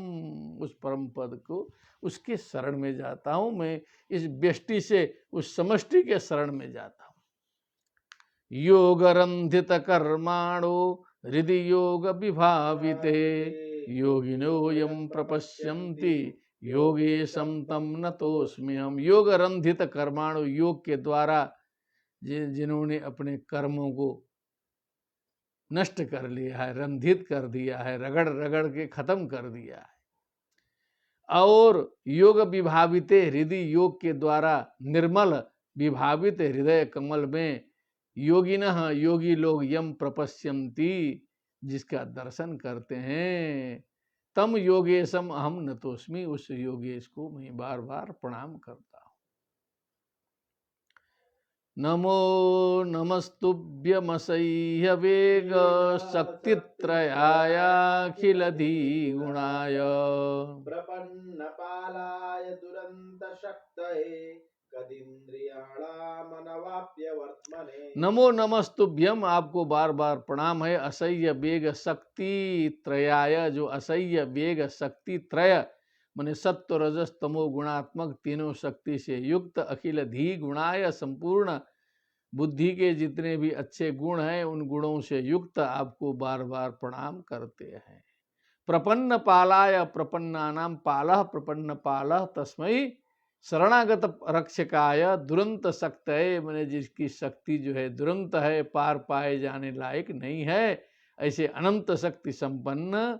उस परम पद को, उसके शरण में जाता हूँ मैं, इस व्यष्टि से उस समष्टि के शरण में जाता हूँ। योगरंधित कर्माणो हृदि योग विभाविते योगिनो यम प्रपश्यन्ति योगेशम तम नतोस्मि हम। योग रंधित कर्माणु, योग के द्वारा जिन्होंने अपने कर्मों को नष्ट कर लिया है, रंधित कर दिया है, रगड़ रगड़ के खत्म कर दिया है। और योग विभाविते हृदय, योग के द्वारा निर्मल विभावित हृदय कमल में योगिनः, योगी लोग, यम प्रपश्यन्ति, जिसका दर्शन करते हैं, तम योगेशम अहम नतोस्मि, उस योगेश को मैं बार बार प्रणाम करता हूँ। नमो नमस्तुभ्यमसह्य वेग शक्तित्रयायाखिल धीगुणाय प्रपन्न पालाय दुरंत शक्तये कदिन्द्रियाणामनवाप्य वर्त्मने। नमो नमस्तुभ्यम, आपको बार बार प्रणाम है। असह्य वेग शक्ति त्रयाय, जो असह्य वेग शक्ति त्रय माने सत्व रजस तमो गुणात्मक तीनों शक्ति से युक्त, अखिल धी गुणाय, संपूर्ण बुद्धि के जितने भी अच्छे गुण हैं उन गुणों से युक्त आपको बार बार प्रणाम करते हैं। प्रपन्न पालाय, प्रपन्नानाम पालः, प्रपन्न पालः तस्मै शरणागत रक्षकाय दुरंत शक्तये, मैंने जिसकी शक्ति जो है दुरंत है, पार पाए जाने लायक नहीं है, ऐसे अनंत शक्ति संपन्न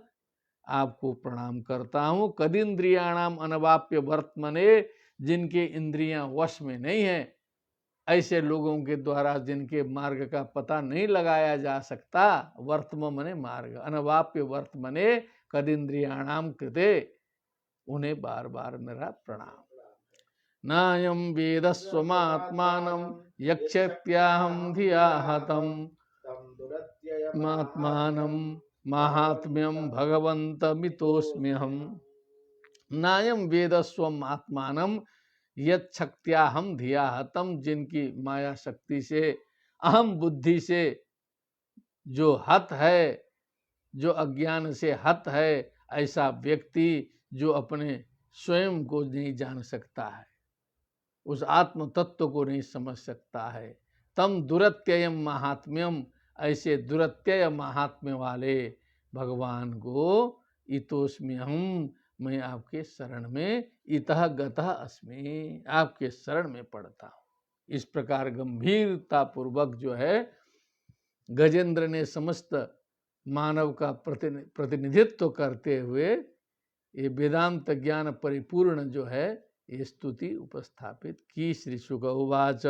आपको प्रणाम करता हूँ। कदिन्द्रियाणाम अनवाप्य वर्त्मने, जिनके इंद्रियां वश में नहीं है, ऐसे लोगों के द्वारा जिनके मार्ग का पता नहीं लगाया जा सकता, वर्तम मने मार्ग, अनवाप्य वर्त्मने कदिन्द्रियाणाम कृते, उन्हें बार बार मेरा प्रणाम। नायं वेदस्वमात्मानं यक्षत्याहं धिया हतं मात्मानं माहात्म्यं भगवन्तमितोऽस्म्यहम्। नायं वेदस्वम आत्मानं यच्छक्त्याहं धिया हतम, जिनकी माया शक्ति से, अहम बुद्धि से जो हत है, जो अज्ञान से हत है, ऐसा व्यक्ति जो अपने स्वयं को नहीं जान सकता है, उस आत्म तत्व को नहीं समझ सकता है, तम दुरत्ययम महात्म्यम, ऐसे दुरत्यय महात्म्य वाले भगवान को इतोस्म्यहम्, मैं आपके शरण में, इतः गतः अस्मि, आपके शरण में पड़ता हूँ। इस प्रकार गंभीरता पूर्वक जो है गजेंद्र ने समस्त मानव का प्रतिनिधित्व करते हुए ये वेदांत ज्ञान परिपूर्ण जो है ये स्तुति उपस्थापित की। श्री शुक उवाच,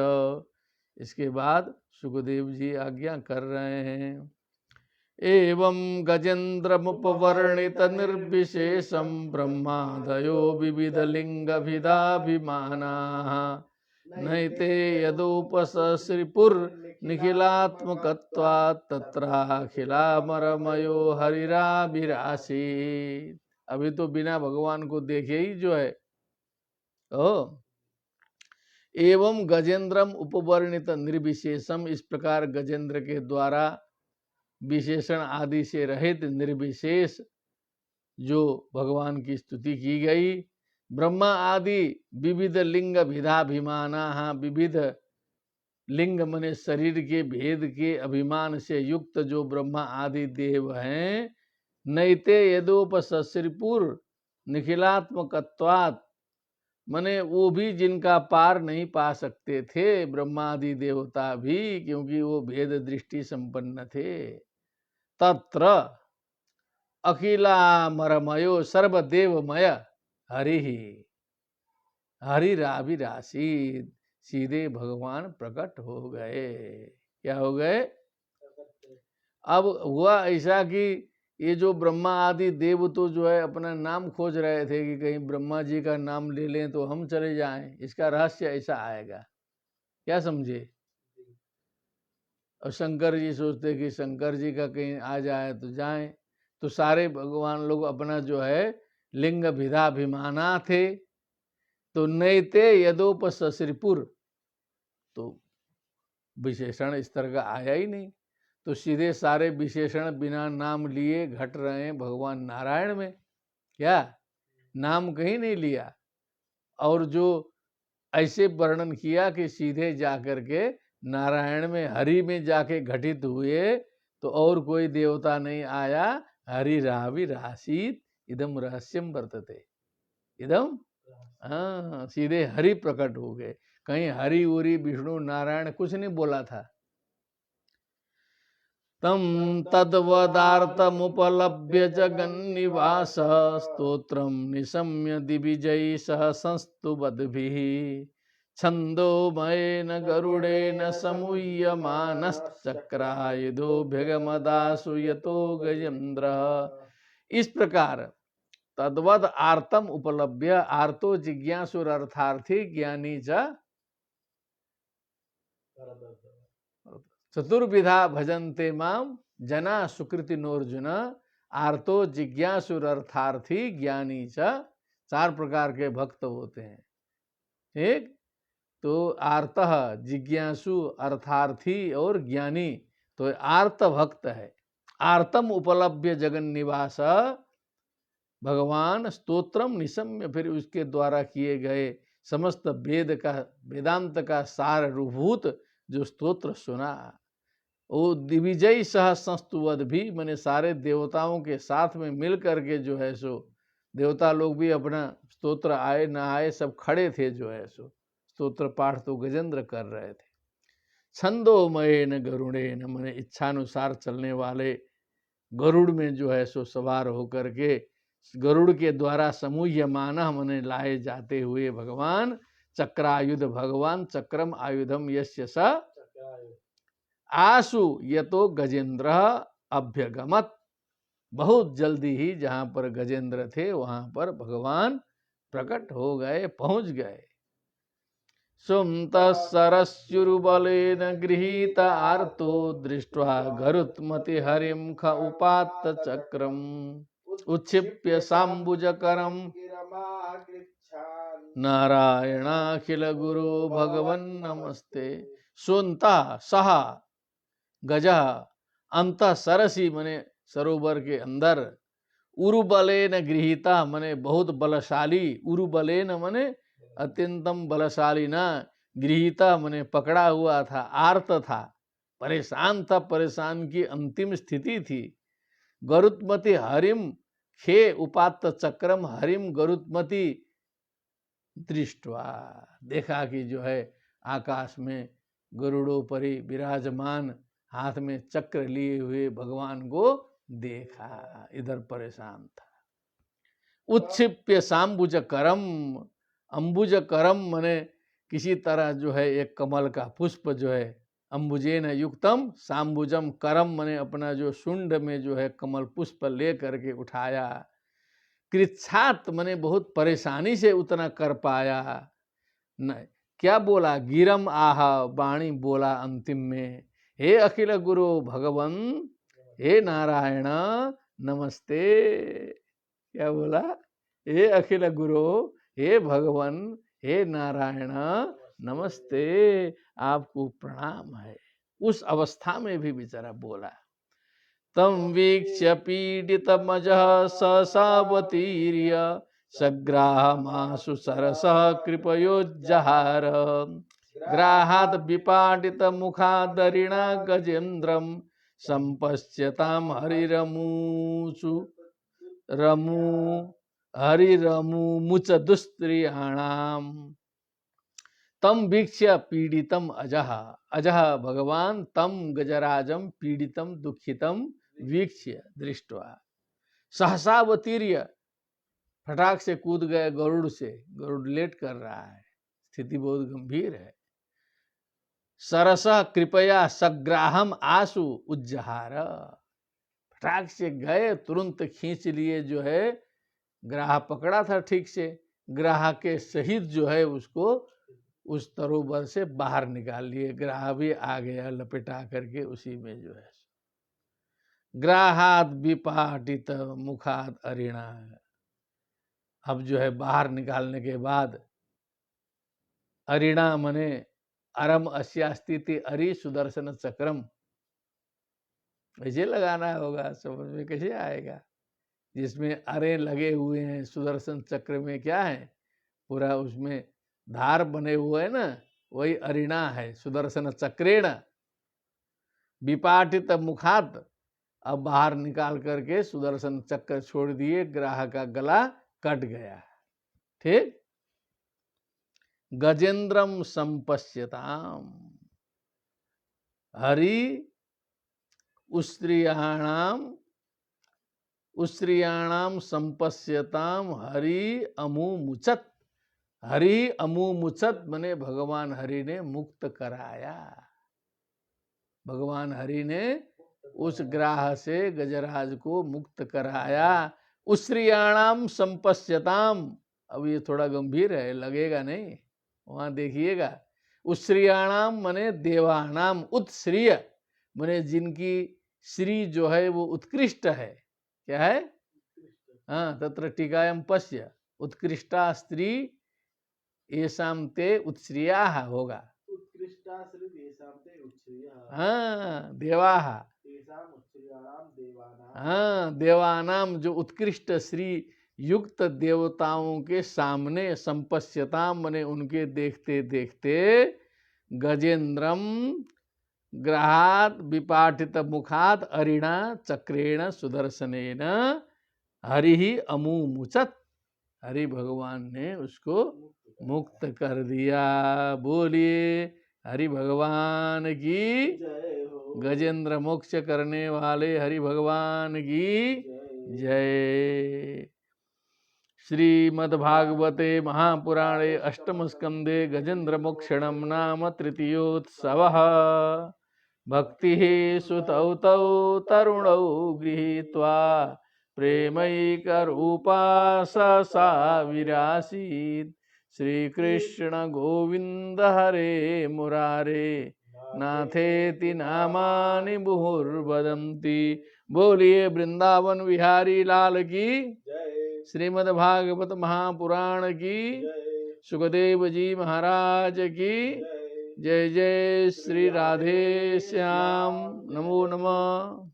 इसके बाद सुखदेव जी आज्ञा कर रहे हैं। एवं गजेन्द्रमुपवर्णित निर्विशेषं ब्रह्मादयो विविध लिंग भिदाभिमानाः नैते यदुपसश्रीपुर निखिलात्मकत्वात् तत्राखिलामरमयो हरिराभिरासीत्। अभी तो बिना भगवान को देखे ही जो है एवं गजेन्द्रम उपवर्णित निर्विशेषम, इस प्रकार गजेंद्र के द्वारा विशेषण आदि से रहित निर्विशेष जो भगवान की स्तुति की गई। ब्रह्मा आदि विविध लिंग भिदाभिमाना, विविध लिंग मने शरीर के भेद के अभिमान से युक्त जो ब्रह्मा आदि देव हैं, नैते यदोपसश्रीपुर निखिलात्मकत्वात्, मने वो भी जिनका पार नहीं पा सकते थे, ब्रह्मादि देवता भी, क्योंकि वो भेद दृष्टि संपन्न थे। तत्र अखिलामरमयो सर्वदेवमय हरि हरिराभिरासीत्, सीधे भगवान प्रकट हो गए। क्या हो गए? अब हुआ ऐसा कि ये जो ब्रह्मा आदि देव तो जो है अपना नाम खोज रहे थे कि कहीं ब्रह्मा जी का नाम ले लें तो हम चले जाएं, इसका रहस्य ऐसा आएगा। क्या समझे? और शंकर जी सोचते कि शंकर जी का कहीं आ जाए तो जाएं, तो सारे भगवान लोग अपना जो है लिंग भिदाभिमाना थे। तो नैते यदोपसश्रीपुर, तो विशेषण इस तरह का आया ही नहीं। तो सीधे सारे विशेषण बिना नाम लिए घट रहे हैं भगवान नारायण में। क्या नाम कहीं नहीं लिया, और जो ऐसे वर्णन किया कि सीधे जाकर के नारायण में हरि में जाके घटित हुए, तो और कोई देवता नहीं आया। हरि रावि राशीत इदम रहस्यम वर्तते, इदम, हाँ, सीधे हरि प्रकट हो गए। कहीं हरि उरी विष्णु नारायण कुछ नहीं बोला था। तम तद्वदार्थमुपलभ्य जगन्निवास स्तोत्रम निशम्य दिविजय सह संस्तुवद्भिः छंदोमयेन गरुडेन समूह्यमानश्चक्रायुधोऽभ्यगमदासु यतो गजेन्द्रः। इस प्रकार तद्वद आर्तम उपलभ्य, आर्तो जिज्ञासुर अर्थार्थी ज्ञानी च चतुर्विधा भजन्ते माम जना सुकृति नोर्जुन। आर्तो जिज्ञासुर अर्थार्थी ज्ञानी च, चार प्रकार के भक्त होते हैं। ठीक, तो आर्त जिज्ञासु अर्थार्थी और ज्ञानी, तो आर्त भक्त है। आर्तम उपलभ्य जगन निवास, भगवान स्तोत्रम निशम्य, फिर उसके द्वारा किए गए समस्त वेद का, वेदांत का सार रूभूत जो स्तोत्र सुना, वो दिविजय सह संस्तुवद भी, मैंने सारे देवताओं के साथ में मिल करके जो है सो, देवता लोग भी अपना स्तोत्र आए ना आए सब खड़े थे जो है सो, स्तोत्र पाठ तो गजेंद्र कर रहे थे। छंदोमयेन गरुड़ेन, मैंने इच्छानुसार चलने वाले गरुड़ में जो है सो सवार होकर के, गरुड़ के द्वारा समूह्यमान मैंने लाए जाते हुए भगवान, चक्रायुध भगवान, चक्रम आयुधम यस्य स आसु यतो गजेंद्र अभ्यगमत, बहुत जल्दी ही जहां पर गजेंद्र थे वहां पर भगवान प्रकट हो गए, पहुंच गए। सुमत सरस्युरुबलेन गृहीत आर्तो दृष्ट्वा गरुत्मति हरिं ख उपात्त चक्रम उच्छिप्य सांबुजकरम नारायणाखिल गुरु भगवन् नमस्ते। सुनता सहा गज अंत सरसी, मने सरोवर के अंदर, उरुबलेन गृहीता मने बहुत बलशाली, उरुबलेन मने अत्यंतम बलशाली ना, गृहीता मने पकड़ा हुआ था, आर्त था, परेशान था, परेशान की अंतिम स्थिति थी। गरुत्मति हरिम खे उपात्त चक्रम, हरिम गरुत्मति दृष्टवा, देखा कि जो है आकाश में गरुड़ोपरि विराजमान हाथ में चक्र लिए हुए भगवान को देखा, इधर परेशान था। उच्छिप्य सांबुज करम, अंबुज करम मने किसी तरह जो है एक कमल का पुष्प जो है, अंबुजेन युक्तम सांबुजम करम मने अपना जो शुंड में जो है कमल पुष्प ले करके उठाया। कृच्छात मने बहुत परेशानी से उतना कर पाया। न क्या बोला, गिरम आह, वाणी बोला अंतिम में, हे अखिल गुरु भगवन, हे नारायण नमस्ते। क्या बोला, हे अखिल गुरु, हे भगवन, हे नारायण नमस्ते, आपको प्रणाम है। उस अवस्था में भी बेचारा बोला। तम वीक्ष्य पीडितमजः ससावतीर्य सग्राहमाशु सरसः कृपयोज्जहार ग्राहात् विपाटित मुखादरिणा गजेन्द्रम संपश्यताम हरिरमूचु रमु हरिरमुमुच दुस्त्रियाणाम। तम वीक्ष्य पीडितम अजः, अजः भगवान, तम गजराजम पीडितम दुखितम वीक्ष्य दृष्टवा, सहसावतीर्य, फटाक से कूद गए गरुड़ से, गरुड़ लेट कर रहा है, स्थिति बहुत गंभीर है। सरस कृपया सग्राहम आसु उज्जहार, फटाक से गए, तुरंत खींच लिए जो है, ग्राह पकड़ा था ठीक से, ग्राह के सहित जो है उसको उस सरोवर से बाहर निकाल लिए। ग्राह भी आ गया लपेटा करके उसी में जो है। ग्राहात विपाटित मुखात अरिणा, अब जो है बाहर निकालने के बाद, अरिणा मने अरम अस्यास्ति अरि सुदर्शन चक्रम, ऐसे लगाना होगा, समझ में कैसे आएगा। जिसमें अरे लगे हुए हैं, सुदर्शन चक्र में क्या है, पूरा उसमें धार बने हुए है ना, वही अरिणा है। सुदर्शन चक्रेण विपाटित मुखात, अब बाहर निकाल करके सुदर्शन चक्र छोड़ दिए, ग्राह का गला कट गया। ठीक। गजेंद्रम संपश्यताम, हरि उस्त्रियाणाम संपश्यताम हरि अमुमुचत। हरि अमुमुचत मने भगवान हरि ने मुक्त कराया। भगवान हरि ने उस ग्राह से गजराज को मुक्त कराया। उस्त्रियाणाम संपश्यताम, अब ये थोड़ा गंभीर है, लगेगा नहीं, वहां देखिएगा। उस्त्रियाणाम मने देवानाम, उत्श्रिय मने जिनकी श्री जो है वो उत्कृष्ट है। क्या है? हाँ, तत्र टीकायाम पश्य उत्कृष्टा स्त्री येषां ते उत्श्रियाः होगा। उत्कृष्टा श्री तेषां ते उत्श्रियः। हाँ, देवाः, तेषां उत्श्रियाणां देवानां। हाँ, देवानाम जो उत्कृष्ट श्री युक्त देवताओं के सामने, संपश्यताम मने उनके देखते देखते, गजेंद्रम ग्रहात विपाटित मुखात अरिणा चक्रेण सुदर्शनेन हरि अमुमुचत, हरि भगवान ने उसको मुक्त कर दिया। बोलिए हरि भगवान की जय हो। गजेंद्र मोक्ष करने वाले हरि भगवान की जय। श्रीमद्भागवते महापुराणे अष्टम स्कंदे गजेंद्र मोक्षणम नाम तृतीयोत्सवः। भक्ति सुतौ तौ तरुणौ गृहीत्वा प्रेमैकरूपा सा विरासीत्। श्रीकृष्ण गोविंद हरे मुरारे, नाथेति नामानि मुहुर्वदन्ति। बोलिए वृंदावन विहारी लाल की, श्रीमद् भागवत महापुराण की, सुखदेव जी महाराज की जय। जय श्री राधे श्याम। नमो नमः।